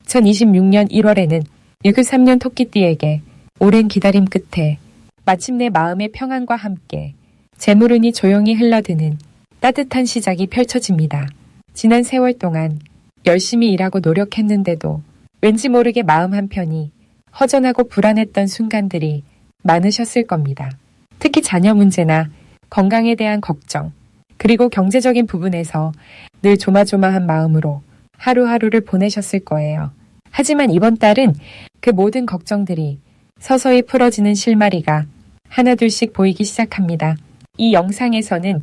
2026년 1월에는 693년 토끼띠에게 오랜 기다림 끝에 마침내 마음의 평안과 함께 재물운이 조용히 흘러드는 따뜻한 시작이 펼쳐집니다. 지난 세월 동안 열심히 일하고 노력했는데도 왠지 모르게 마음 한편이 허전하고 불안했던 순간들이 많으셨을 겁니다. 특히 자녀 문제나 건강에 대한 걱정, 그리고 경제적인 부분에서 늘 조마조마한 마음으로 하루하루를 보내셨을 거예요. 하지만 이번 달은 그 모든 걱정들이 서서히 풀어지는 실마리가 하나둘씩 보이기 시작합니다. 이 영상에서는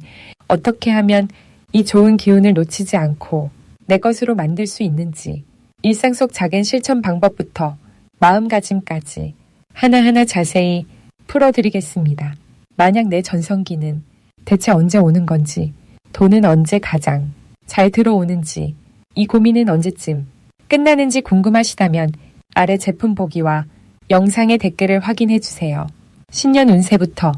어떻게 하면 이 좋은 기운을 놓치지 않고 내 것으로 만들 수 있는지, 일상 속 작은 실천 방법부터 마음가짐까지 하나하나 자세히 풀어드리겠습니다. 만약 내 전성기는 대체 언제 오는 건지, 돈은 언제 가장 잘 들어오는지, 이 고민은 언제쯤 끝나는지 궁금하시다면 아래 제품 보기와 영상의 댓글을 확인해 주세요. 신년 운세부터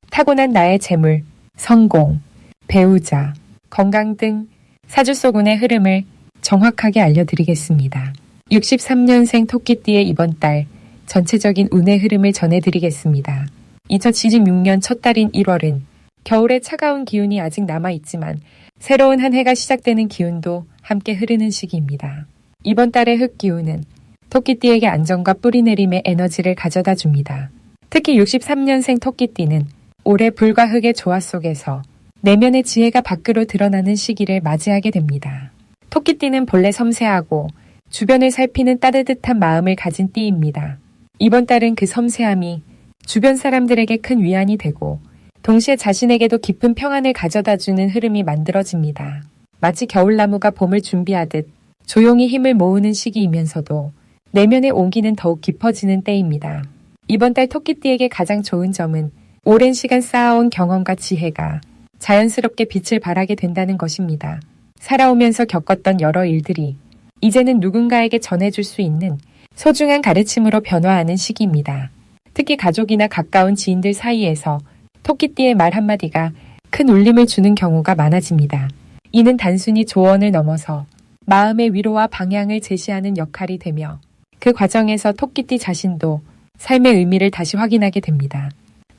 타고난 나의 재물, 성공, 배우자, 건강 등 사주 속 운의 흐름을 정확하게 알려드리겠습니다. 63년생 토끼띠의 이번 달 전체적인 운의 흐름을 전해드리겠습니다. 2026년 첫 달인 1월은 겨울의 차가운 기운이 아직 남아있지만 새로운 한 해가 시작되는 기운도 함께 흐르는 시기입니다. 이번 달의 흙기운은 토끼띠에게 안정과 뿌리내림의 에너지를 가져다 줍니다. 특히 63년생 토끼띠는 올해 불과 흙의 조화 속에서 내면의 지혜가 밖으로 드러나는 시기를 맞이하게 됩니다. 토끼띠는 본래 섬세하고 주변을 살피는 따뜻한 마음을 가진 띠입니다. 이번 달은 그 섬세함이 주변 사람들에게 큰 위안이 되고 동시에 자신에게도 깊은 평안을 가져다주는 흐름이 만들어집니다. 마치 겨울나무가 봄을 준비하듯 조용히 힘을 모으는 시기이면서도 내면의 온기는 더욱 깊어지는 때입니다. 이번 달 토끼띠에게 가장 좋은 점은 오랜 시간 쌓아온 경험과 지혜가 자연스럽게 빛을 발하게 된다는 것입니다. 살아오면서 겪었던 여러 일들이 이제는 누군가에게 전해줄 수 있는 소중한 가르침으로 변화하는 시기입니다. 특히 가족이나 가까운 지인들 사이에서 토끼띠의 말 한마디가 큰 울림을 주는 경우가 많아집니다. 이는 단순히 조언을 넘어서 마음의 위로와 방향을 제시하는 역할이 되며 그 과정에서 토끼띠 자신도 삶의 의미를 다시 확인하게 됩니다.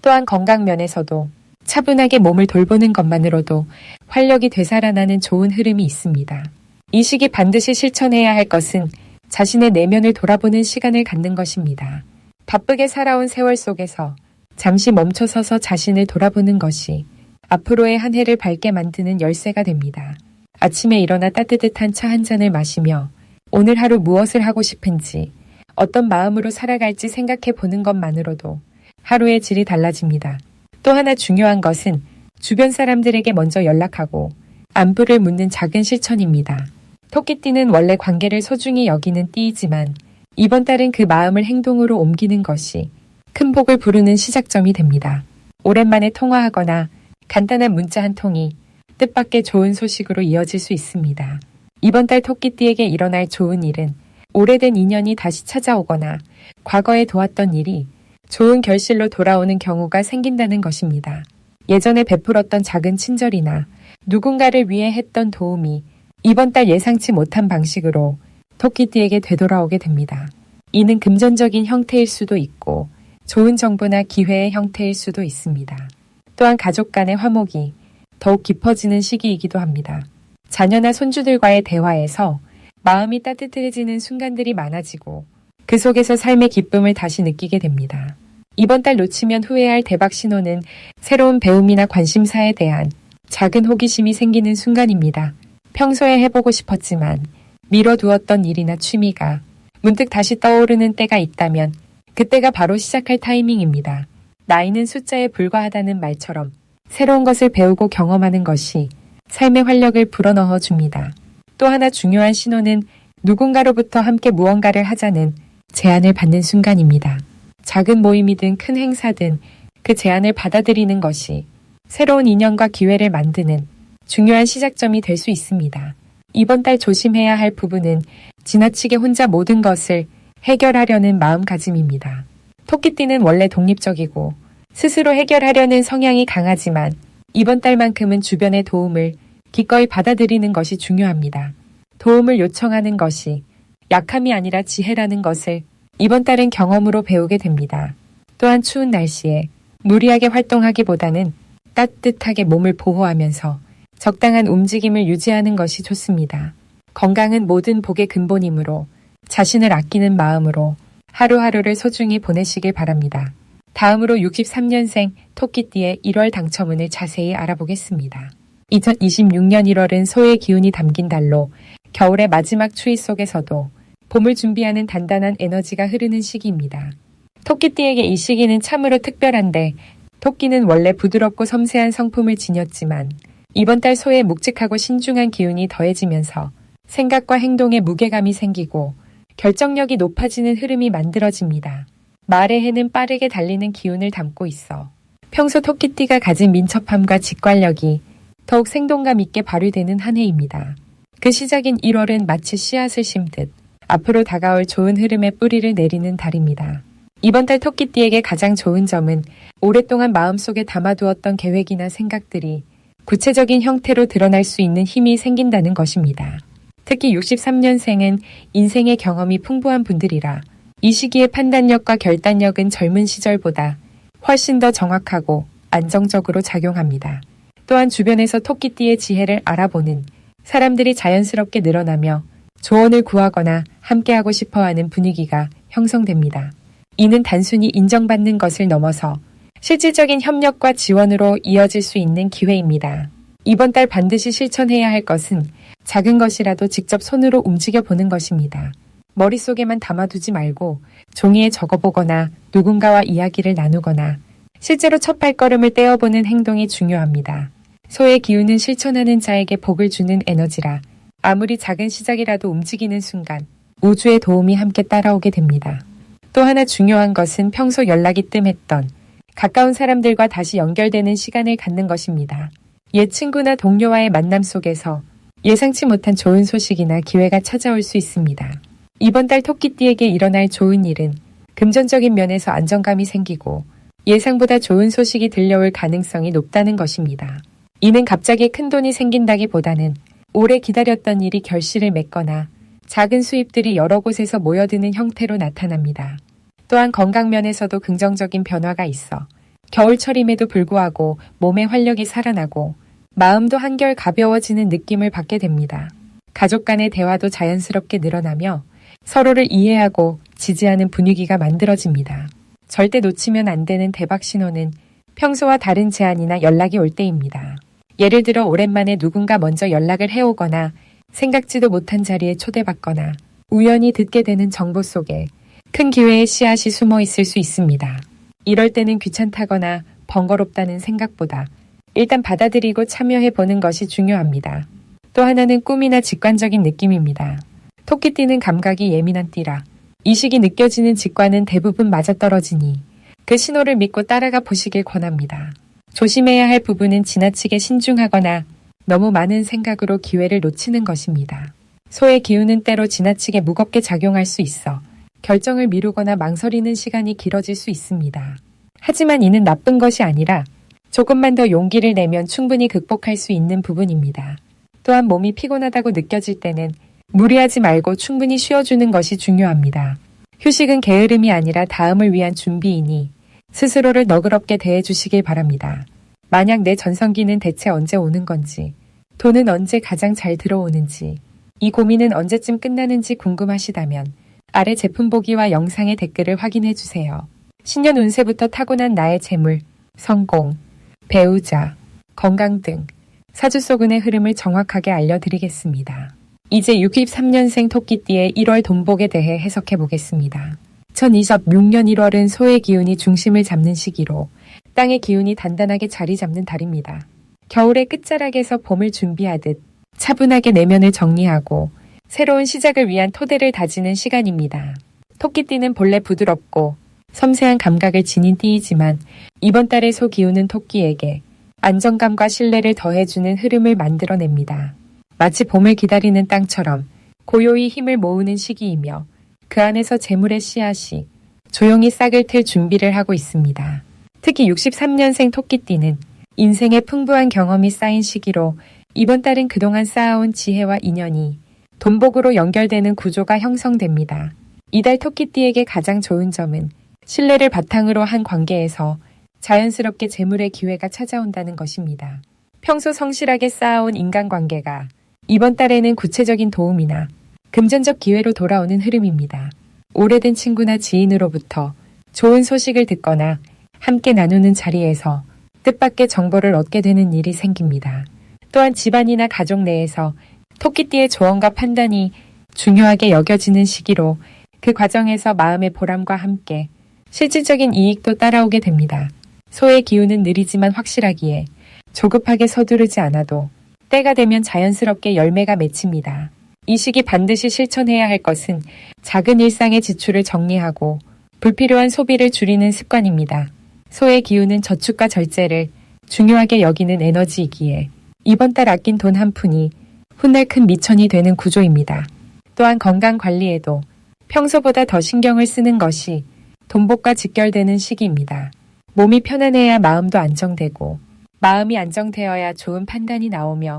또한 건강 면에서도 차분하게 몸을 돌보는 것만으로도 활력이 되살아나는 좋은 흐름이 있습니다. 이 시기 반드시 실천해야 할 것은 자신의 내면을 돌아보는 시간을 갖는 것입니다. 바쁘게 살아온 세월 속에서 잠시 멈춰서서 자신을 돌아보는 것이 앞으로의 한 해를 밝게 만드는 열쇠가 됩니다. 아침에 일어나 따뜻한 차 한 잔을 마시며 오늘 하루 무엇을 하고 싶은지, 어떤 마음으로 살아갈지 생각해 보는 것만으로도 하루의 질이 달라집니다. 또 하나 중요한 것은 주변 사람들에게 먼저 연락하고 안부를 묻는 작은 실천입니다. 토끼띠는 원래 관계를 소중히 여기는 띠이지만 이번 달은 그 마음을 행동으로 옮기는 것이 큰 복을 부르는 시작점이 됩니다. 오랜만에 통화하거나 간단한 문자 한 통이 뜻밖의 좋은 소식으로 이어질 수 있습니다. 이번 달 토끼띠에게 일어날 좋은 일은 오래된 인연이 다시 찾아오거나 과거에 도왔던 일이 좋은 결실로 돌아오는 경우가 생긴다는 것입니다. 예전에 베풀었던 작은 친절이나 누군가를 위해 했던 도움이 이번 달 예상치 못한 방식으로 토끼띠에게 되돌아오게 됩니다. 이는 금전적인 형태일 수도 있고 좋은 정보나 기회의 형태일 수도 있습니다. 또한 가족 간의 화목이 더욱 깊어지는 시기이기도 합니다. 자녀나 손주들과의 대화에서 마음이 따뜻해지는 순간들이 많아지고 그 속에서 삶의 기쁨을 다시 느끼게 됩니다. 이번 달 놓치면 후회할 대박 신호는 새로운 배움이나 관심사에 대한 작은 호기심이 생기는 순간입니다. 평소에 해보고 싶었지만 미뤄두었던 일이나 취미가 문득 다시 떠오르는 때가 있다면 그때가 바로 시작할 타이밍입니다. 나이는 숫자에 불과하다는 말처럼 새로운 것을 배우고 경험하는 것이 삶의 활력을 불어넣어 줍니다. 또 하나 중요한 신호는 누군가로부터 함께 무언가를 하자는 제안을 받는 순간입니다. 작은 모임이든 큰 행사든 그 제안을 받아들이는 것이 새로운 인연과 기회를 만드는 중요한 시작점이 될 수 있습니다. 이번 달 조심해야 할 부분은 지나치게 혼자 모든 것을 해결하려는 마음가짐입니다. 토끼띠는 원래 독립적이고 스스로 해결하려는 성향이 강하지만 이번 달만큼은 주변의 도움을 기꺼이 받아들이는 것이 중요합니다. 도움을 요청하는 것이 약함이 아니라 지혜라는 것을 이번 달은 경험으로 배우게 됩니다. 또한 추운 날씨에 무리하게 활동하기보다는 따뜻하게 몸을 보호하면서 적당한 움직임을 유지하는 것이 좋습니다. 건강은 모든 복의 근본이므로 자신을 아끼는 마음으로 하루하루를 소중히 보내시길 바랍니다. 다음으로 63년생 토끼띠의 1월 당첨운을 자세히 알아보겠습니다. 2026년 1월은 소의 기운이 담긴 달로 겨울의 마지막 추위 속에서도 봄을 준비하는 단단한 에너지가 흐르는 시기입니다. 토끼띠에게 이 시기는 참으로 특별한데 토끼는 원래 부드럽고 섬세한 성품을 지녔지만 이번 달 소의 묵직하고 신중한 기운이 더해지면서 생각과 행동에 무게감이 생기고 결정력이 높아지는 흐름이 만들어집니다. 말의 해는 빠르게 달리는 기운을 담고 있어 평소 토끼띠가 가진 민첩함과 직관력이 더욱 생동감 있게 발휘되는 한 해입니다. 그 시작인 1월은 마치 씨앗을 심듯 앞으로 다가올 좋은 흐름의 뿌리를 내리는 달입니다. 이번 달 토끼띠에게 가장 좋은 점은 오랫동안 마음속에 담아두었던 계획이나 생각들이 구체적인 형태로 드러날 수 있는 힘이 생긴다는 것입니다. 특히 63년생은 인생의 경험이 풍부한 분들이라 이 시기의 판단력과 결단력은 젊은 시절보다 훨씬 더 정확하고 안정적으로 작용합니다. 또한 주변에서 토끼띠의 지혜를 알아보는 사람들이 자연스럽게 늘어나며 조언을 구하거나 함께하고 싶어하는 분위기가 형성됩니다. 이는 단순히 인정받는 것을 넘어서 실질적인 협력과 지원으로 이어질 수 있는 기회입니다. 이번 달 반드시 실천해야 할 것은 작은 것이라도 직접 손으로 움직여보는 것입니다. 머릿속에만 담아두지 말고 종이에 적어보거나 누군가와 이야기를 나누거나 실제로 첫 발걸음을 떼어보는 행동이 중요합니다. 소의 기운은 실천하는 자에게 복을 주는 에너지라 아무리 작은 시작이라도 움직이는 순간 우주의 도움이 함께 따라오게 됩니다. 또 하나 중요한 것은 평소 연락이 뜸했던 가까운 사람들과 다시 연결되는 시간을 갖는 것입니다. 옛 친구나 동료와의 만남 속에서 예상치 못한 좋은 소식이나 기회가 찾아올 수 있습니다. 이번 달 토끼띠에게 일어날 좋은 일은 금전적인 면에서 안정감이 생기고 예상보다 좋은 소식이 들려올 가능성이 높다는 것입니다. 이는 갑자기 큰 돈이 생긴다기보다는 오래 기다렸던 일이 결실을 맺거나 작은 수입들이 여러 곳에서 모여드는 형태로 나타납니다. 또한 건강 면에서도 긍정적인 변화가 있어 겨울철임에도 불구하고 몸의 활력이 살아나고 마음도 한결 가벼워지는 느낌을 받게 됩니다. 가족 간의 대화도 자연스럽게 늘어나며 서로를 이해하고 지지하는 분위기가 만들어집니다. 절대 놓치면 안 되는 대박 신호는 평소와 다른 제안이나 연락이 올 때입니다. 예를 들어 오랜만에 누군가 먼저 연락을 해오거나 생각지도 못한 자리에 초대받거나 우연히 듣게 되는 정보 속에 큰 기회의 씨앗이 숨어 있을 수 있습니다. 이럴 때는 귀찮다거나 번거롭다는 생각보다 일단 받아들이고 참여해보는 것이 중요합니다. 또 하나는 꿈이나 직관적인 느낌입니다. 토끼띠는 감각이 예민한 띠라 이 시기 느껴지는 직관은 대부분 맞아떨어지니 그 신호를 믿고 따라가 보시길 권합니다. 조심해야 할 부분은 지나치게 신중하거나 너무 많은 생각으로 기회를 놓치는 것입니다. 소의 기운은 때로 지나치게 무겁게 작용할 수 있어 결정을 미루거나 망설이는 시간이 길어질 수 있습니다. 하지만 이는 나쁜 것이 아니라 조금만 더 용기를 내면 충분히 극복할 수 있는 부분입니다. 또한 몸이 피곤하다고 느껴질 때는 무리하지 말고 충분히 쉬어주는 것이 중요합니다. 휴식은 게으름이 아니라 다음을 위한 준비이니 스스로를 너그럽게 대해주시길 바랍니다. 만약 내 전성기는 대체 언제 오는 건지, 돈은 언제 가장 잘 들어오는지, 이 고민은 언제쯤 끝나는지 궁금하시다면 아래 제품 보기와 영상의 댓글을 확인해주세요. 신년 운세부터 타고난 나의 재물, 성공, 배우자, 건강 등 사주소근의 흐름을 정확하게 알려드리겠습니다. 이제 63년생 토끼띠의 1월 돈복에 대해 해석해 보겠습니다. 2026년 1월은 소의 기운이 중심을 잡는 시기로 땅의 기운이 단단하게 자리 잡는 달입니다. 겨울의 끝자락에서 봄을 준비하듯 차분하게 내면을 정리하고 새로운 시작을 위한 토대를 다지는 시간입니다. 토끼띠는 본래 부드럽고 섬세한 감각을 지닌 띠이지만 이번 달의 소 기운은 토끼에게 안정감과 신뢰를 더해주는 흐름을 만들어냅니다. 마치 봄을 기다리는 땅처럼 고요히 힘을 모으는 시기이며 그 안에서 재물의 씨앗이 조용히 싹을 틀 준비를 하고 있습니다. 특히 63년생 토끼띠는 인생의 풍부한 경험이 쌓인 시기로 이번 달은 그동안 쌓아온 지혜와 인연이 돈복으로 연결되는 구조가 형성됩니다. 이달 토끼띠에게 가장 좋은 점은 신뢰를 바탕으로 한 관계에서 자연스럽게 재물의 기회가 찾아온다는 것입니다. 평소 성실하게 쌓아온 인간관계가 이번 달에는 구체적인 도움이나 금전적 기회로 돌아오는 흐름입니다. 오래된 친구나 지인으로부터 좋은 소식을 듣거나 함께 나누는 자리에서 뜻밖의 정보를 얻게 되는 일이 생깁니다. 또한 집안이나 가족 내에서 토끼띠의 조언과 판단이 중요하게 여겨지는 시기로 그 과정에서 마음의 보람과 함께 실질적인 이익도 따라오게 됩니다. 소의 기운은 느리지만 확실하기에 조급하게 서두르지 않아도 때가 되면 자연스럽게 열매가 맺힙니다. 이 시기 반드시 실천해야 할 것은 작은 일상의 지출을 정리하고 불필요한 소비를 줄이는 습관입니다. 소의 기운은 저축과 절제를 중요하게 여기는 에너지이기에 이번 달 아낀 돈 한 푼이 훗날 큰 미천이 되는 구조입니다. 또한 건강 관리에도 평소보다 더 신경을 쓰는 것이 돈복과 직결되는 시기입니다. 몸이 편안해야 마음도 안정되고 마음이 안정되어야 좋은 판단이 나오며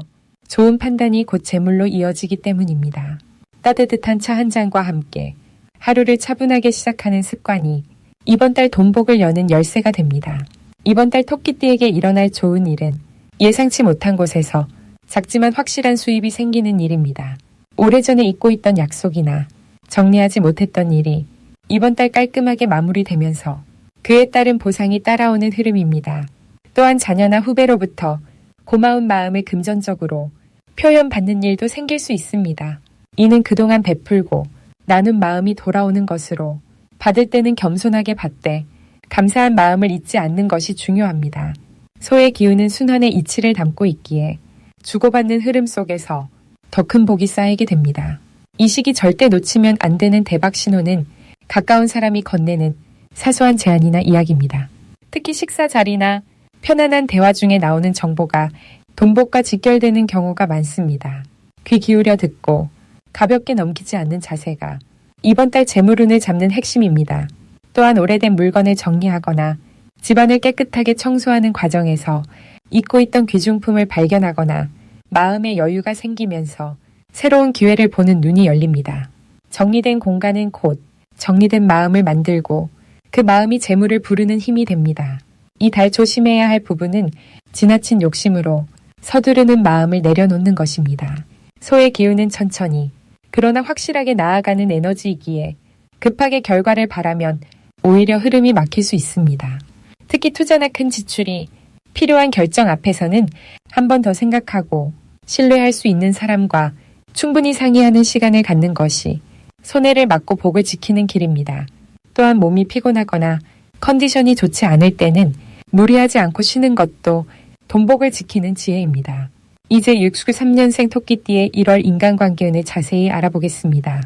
좋은 판단이 곧 재물로 이어지기 때문입니다. 따뜻한 차 한 잔과 함께 하루를 차분하게 시작하는 습관이 이번 달 돈복을 여는 열쇠가 됩니다. 이번 달 토끼띠에게 일어날 좋은 일은 예상치 못한 곳에서 작지만 확실한 수입이 생기는 일입니다. 오래전에 잊고 있던 약속이나 정리하지 못했던 일이 이번 달 깔끔하게 마무리되면서 그에 따른 보상이 따라오는 흐름입니다. 또한 자녀나 후배로부터 고마운 마음을 금전적으로 표현받는 일도 생길 수 있습니다. 이는 그동안 베풀고 나눈 마음이 돌아오는 것으로 받을 때는 겸손하게 받되 감사한 마음을 잊지 않는 것이 중요합니다. 소의 기운은 순환의 이치를 담고 있기에 주고받는 흐름 속에서 더 큰 복이 쌓이게 됩니다. 이 시기 절대 놓치면 안 되는 대박 신호는 가까운 사람이 건네는 사소한 제안이나 이야기입니다. 특히 식사 자리나 편안한 대화 중에 나오는 정보가 돈복과 직결되는 경우가 많습니다. 귀 기울여 듣고 가볍게 넘기지 않는 자세가 이번 달 재물운을 잡는 핵심입니다. 또한 오래된 물건을 정리하거나 집안을 깨끗하게 청소하는 과정에서 잊고 있던 귀중품을 발견하거나 마음의 여유가 생기면서 새로운 기회를 보는 눈이 열립니다. 정리된 공간은 곧 정리된 마음을 만들고 그 마음이 재물을 부르는 힘이 됩니다. 이 달 조심해야 할 부분은 지나친 욕심으로 서두르는 마음을 내려놓는 것입니다. 소의 기운은 천천히 그러나 확실하게 나아가는 에너지이기에 급하게 결과를 바라면 오히려 흐름이 막힐 수 있습니다. 특히 투자나 큰 지출이 필요한 결정 앞에서는 한 번 더 생각하고 신뢰할 수 있는 사람과 충분히 상의하는 시간을 갖는 것이 손해를 막고 복을 지키는 길입니다. 또한 몸이 피곤하거나 컨디션이 좋지 않을 때는 무리하지 않고 쉬는 것도 돈복을 지키는 지혜입니다. 이제 63년생 토끼띠의 1월 인간관계운을 자세히 알아보겠습니다.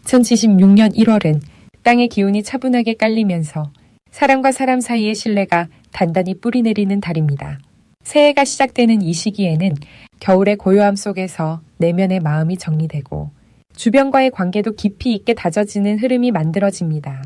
2076년 1월은 땅의 기운이 차분하게 깔리면서 사람과 사람 사이의 신뢰가 단단히 뿌리내리는 달입니다. 새해가 시작되는 이 시기에는 겨울의 고요함 속에서 내면의 마음이 정리되고 주변과의 관계도 깊이 있게 다져지는 흐름이 만들어집니다.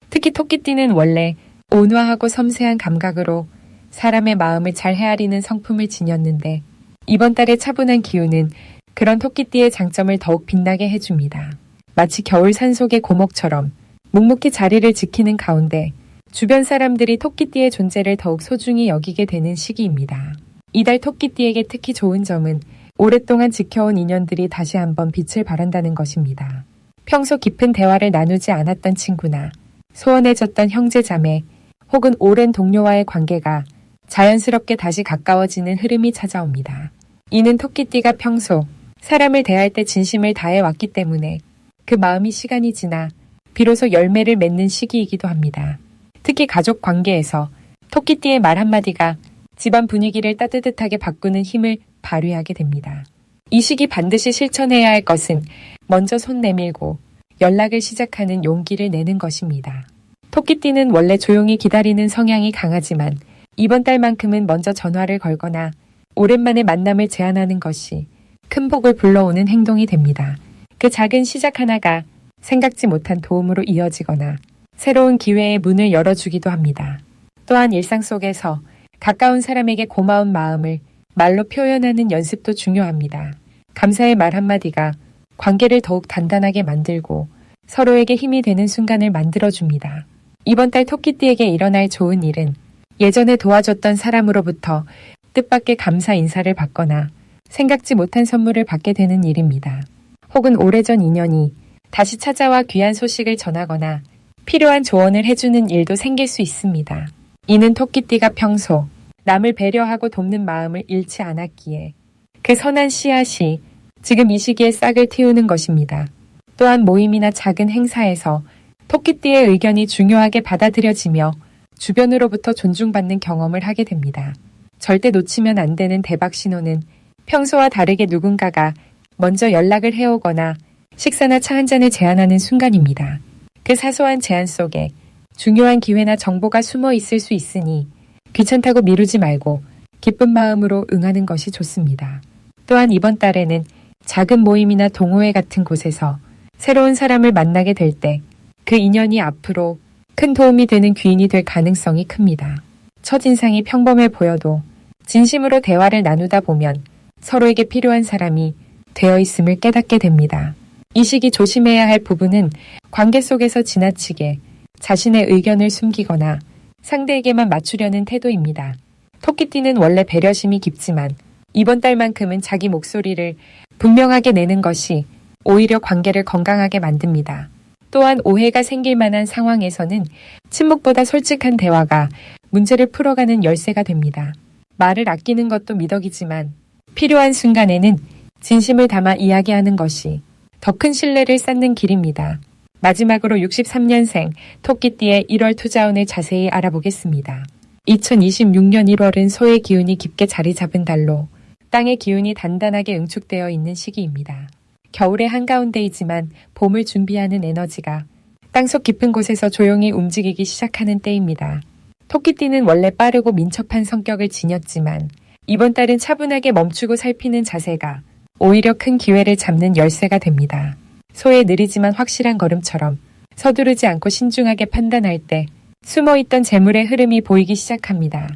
특히 토끼띠는 원래 온화하고 섬세한 감각으로 사람의 마음을 잘 헤아리는 성품을 지녔는데 이번 달의 차분한 기운은 그런 토끼띠의 장점을 더욱 빛나게 해줍니다. 마치 겨울 산속의 고목처럼 묵묵히 자리를 지키는 가운데 주변 사람들이 토끼띠의 존재를 더욱 소중히 여기게 되는 시기입니다. 이달 토끼띠에게 특히 좋은 점은 오랫동안 지켜온 인연들이 다시 한번 빛을 발한다는 것입니다. 평소 깊은 대화를 나누지 않았던 친구나 소원해졌던 형제자매 혹은 오랜 동료와의 관계가 자연스럽게 다시 가까워지는 흐름이 찾아옵니다. 이는 토끼띠가 평소 사람을 대할 때 진심을 다해왔기 때문에 그 마음이 시간이 지나 비로소 열매를 맺는 시기이기도 합니다. 특히 가족 관계에서 토끼띠의 말 한마디가 집안 분위기를 따뜻하게 바꾸는 힘을 발휘하게 됩니다. 이 시기 반드시 실천해야 할 것은 먼저 손 내밀고 연락을 시작하는 용기를 내는 것입니다. 토끼띠는 원래 조용히 기다리는 성향이 강하지만 이번 달만큼은 먼저 전화를 걸거나 오랜만에 만남을 제안하는 것이 큰 복을 불러오는 행동이 됩니다. 그 작은 시작 하나가 생각지 못한 도움으로 이어지거나 새로운 기회의 문을 열어주기도 합니다. 또한 일상 속에서 가까운 사람에게 고마운 마음을 말로 표현하는 연습도 중요합니다. 감사의 말 한마디가 관계를 더욱 단단하게 만들고 서로에게 힘이 되는 순간을 만들어줍니다. 이번 달 토끼띠에게 일어날 좋은 일은 예전에 도와줬던 사람으로부터 뜻밖의 감사 인사를 받거나 생각지 못한 선물을 받게 되는 일입니다. 혹은 오래전 인연이 다시 찾아와 귀한 소식을 전하거나 필요한 조언을 해주는 일도 생길 수 있습니다. 이는 토끼띠가 평소 남을 배려하고 돕는 마음을 잃지 않았기에 그 선한 씨앗이 지금 이 시기에 싹을 틔우는 것입니다. 또한 모임이나 작은 행사에서 토끼띠의 의견이 중요하게 받아들여지며 주변으로부터 존중받는 경험을 하게 됩니다. 절대 놓치면 안 되는 대박 신호는 평소와 다르게 누군가가 먼저 연락을 해오거나 식사나 차 한 잔을 제안하는 순간입니다. 그 사소한 제안 속에 중요한 기회나 정보가 숨어 있을 수 있으니 귀찮다고 미루지 말고 기쁜 마음으로 응하는 것이 좋습니다. 또한 이번 달에는 작은 모임이나 동호회 같은 곳에서 새로운 사람을 만나게 될 때 그 인연이 앞으로 큰 도움이 되는 귀인이 될 가능성이 큽니다. 첫인상이 평범해 보여도 진심으로 대화를 나누다 보면 서로에게 필요한 사람이 되어 있음을 깨닫게 됩니다. 이 시기 조심해야 할 부분은 관계 속에서 지나치게 자신의 의견을 숨기거나 상대에게만 맞추려는 태도입니다. 토끼띠는 원래 배려심이 깊지만 이번 달만큼은 자기 목소리를 분명하게 내는 것이 오히려 관계를 건강하게 만듭니다. 또한 오해가 생길 만한 상황에서는 침묵보다 솔직한 대화가 문제를 풀어가는 열쇠가 됩니다. 말을 아끼는 것도 미덕이지만 필요한 순간에는 진심을 담아 이야기하는 것이 더 큰 신뢰를 쌓는 길입니다. 마지막으로 63년생 토끼띠의 1월 투자운을 자세히 알아보겠습니다. 2026년 1월은 소의 기운이 깊게 자리 잡은 달로 땅의 기운이 단단하게 응축되어 있는 시기입니다. 겨울의 한가운데이지만 봄을 준비하는 에너지가 땅속 깊은 곳에서 조용히 움직이기 시작하는 때입니다. 토끼띠는 원래 빠르고 민첩한 성격을 지녔지만 이번 달은 차분하게 멈추고 살피는 자세가 오히려 큰 기회를 잡는 열쇠가 됩니다. 소의 느리지만 확실한 걸음처럼 서두르지 않고 신중하게 판단할 때 숨어있던 재물의 흐름이 보이기 시작합니다.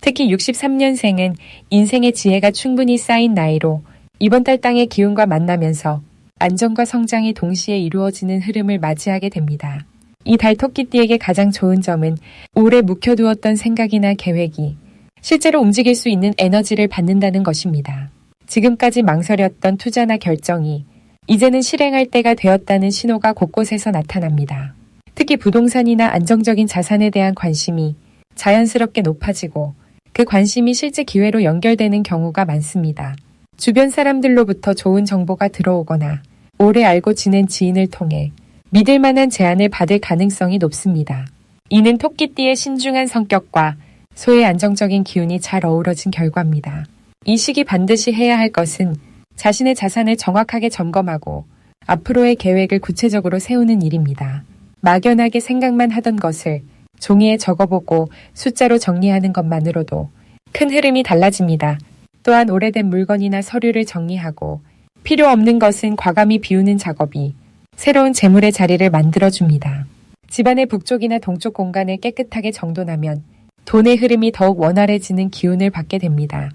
특히 63년생은 인생의 지혜가 충분히 쌓인 나이로 이번 달 땅의 기운과 만나면서 안정과 성장이 동시에 이루어지는 흐름을 맞이하게 됩니다. 이 달 토끼띠에게 가장 좋은 점은 오래 묵혀두었던 생각이나 계획이 실제로 움직일 수 있는 에너지를 받는다는 것입니다. 지금까지 망설였던 투자나 결정이 이제는 실행할 때가 되었다는 신호가 곳곳에서 나타납니다. 특히 부동산이나 안정적인 자산에 대한 관심이 자연스럽게 높아지고 그 관심이 실제 기회로 연결되는 경우가 많습니다. 주변 사람들로부터 좋은 정보가 들어오거나 오래 알고 지낸 지인을 통해 믿을 만한 제안을 받을 가능성이 높습니다. 이는 토끼띠의 신중한 성격과 소의 안정적인 기운이 잘 어우러진 결과입니다. 이 시기 반드시 해야 할 것은 자신의 자산을 정확하게 점검하고 앞으로의 계획을 구체적으로 세우는 일입니다. 막연하게 생각만 하던 것을 종이에 적어보고 숫자로 정리하는 것만으로도 큰 흐름이 달라집니다. 또한 오래된 물건이나 서류를 정리하고 필요 없는 것은 과감히 비우는 작업이 새로운 재물의 자리를 만들어줍니다. 집안의 북쪽이나 동쪽 공간을 깨끗하게 정돈하면 돈의 흐름이 더욱 원활해지는 기운을 받게 됩니다.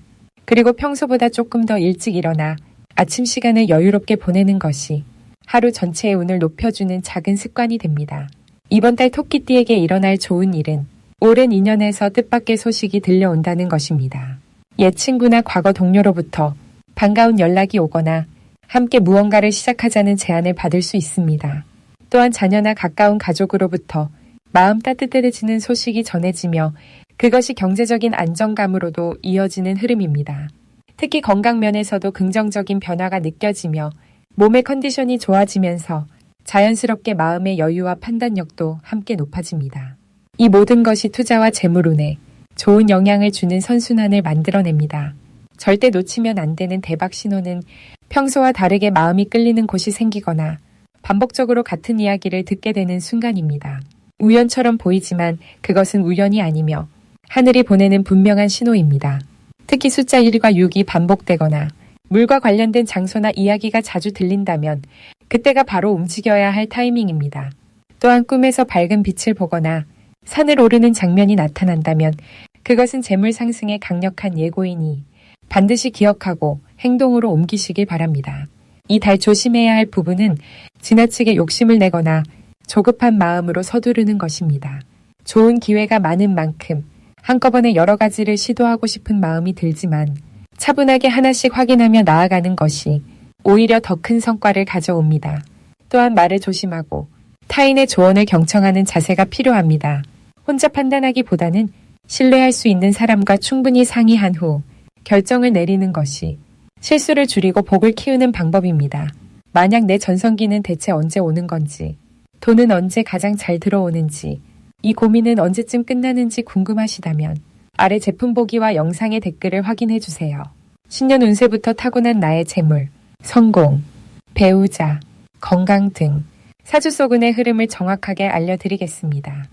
그리고 평소보다 조금 더 일찍 일어나 아침 시간을 여유롭게 보내는 것이 하루 전체의 운을 높여주는 작은 습관이 됩니다. 이번 달 토끼띠에게 일어날 좋은 일은 오랜 인연에서 뜻밖의 소식이 들려온다는 것입니다. 옛 친구나 과거 동료로부터 반가운 연락이 오거나 함께 무언가를 시작하자는 제안을 받을 수 있습니다. 또한 자녀나 가까운 가족으로부터 마음 따뜻해지는 소식이 전해지며 그것이 경제적인 안정감으로도 이어지는 흐름입니다. 특히 건강 면에서도 긍정적인 변화가 느껴지며 몸의 컨디션이 좋아지면서 자연스럽게 마음의 여유와 판단력도 함께 높아집니다. 이 모든 것이 투자와 재물운에 좋은 영향을 주는 선순환을 만들어냅니다. 절대 놓치면 안 되는 대박 신호는 평소와 다르게 마음이 끌리는 곳이 생기거나 반복적으로 같은 이야기를 듣게 되는 순간입니다. 우연처럼 보이지만 그것은 우연이 아니며 하늘이 보내는 분명한 신호입니다. 특히 숫자 1과 6이 반복되거나 물과 관련된 장소나 이야기가 자주 들린다면 그때가 바로 움직여야 할 타이밍입니다. 또한 꿈에서 밝은 빛을 보거나 산을 오르는 장면이 나타난다면 그것은 재물 상승의 강력한 예고이니 반드시 기억하고 행동으로 옮기시길 바랍니다. 이 달 조심해야 할 부분은 지나치게 욕심을 내거나 조급한 마음으로 서두르는 것입니다. 좋은 기회가 많은 만큼 한꺼번에 여러 가지를 시도하고 싶은 마음이 들지만 차분하게 하나씩 확인하며 나아가는 것이 오히려 더 큰 성과를 가져옵니다. 또한 말을 조심하고 타인의 조언을 경청하는 자세가 필요합니다. 혼자 판단하기보다는 신뢰할 수 있는 사람과 충분히 상의한 후 결정을 내리는 것이 실수를 줄이고 복을 키우는 방법입니다. 만약 내 전성기는 대체 언제 오는 건지, 돈은 언제 가장 잘 들어오는지, 이 고민은 언제쯤 끝나는지 궁금하시다면 아래 제품 보기와 영상의 댓글을 확인해 주세요. 신년 운세부터 타고난 나의 재물, 성공, 배우자, 건강 등 사주소근의 흐름을 정확하게 알려드리겠습니다.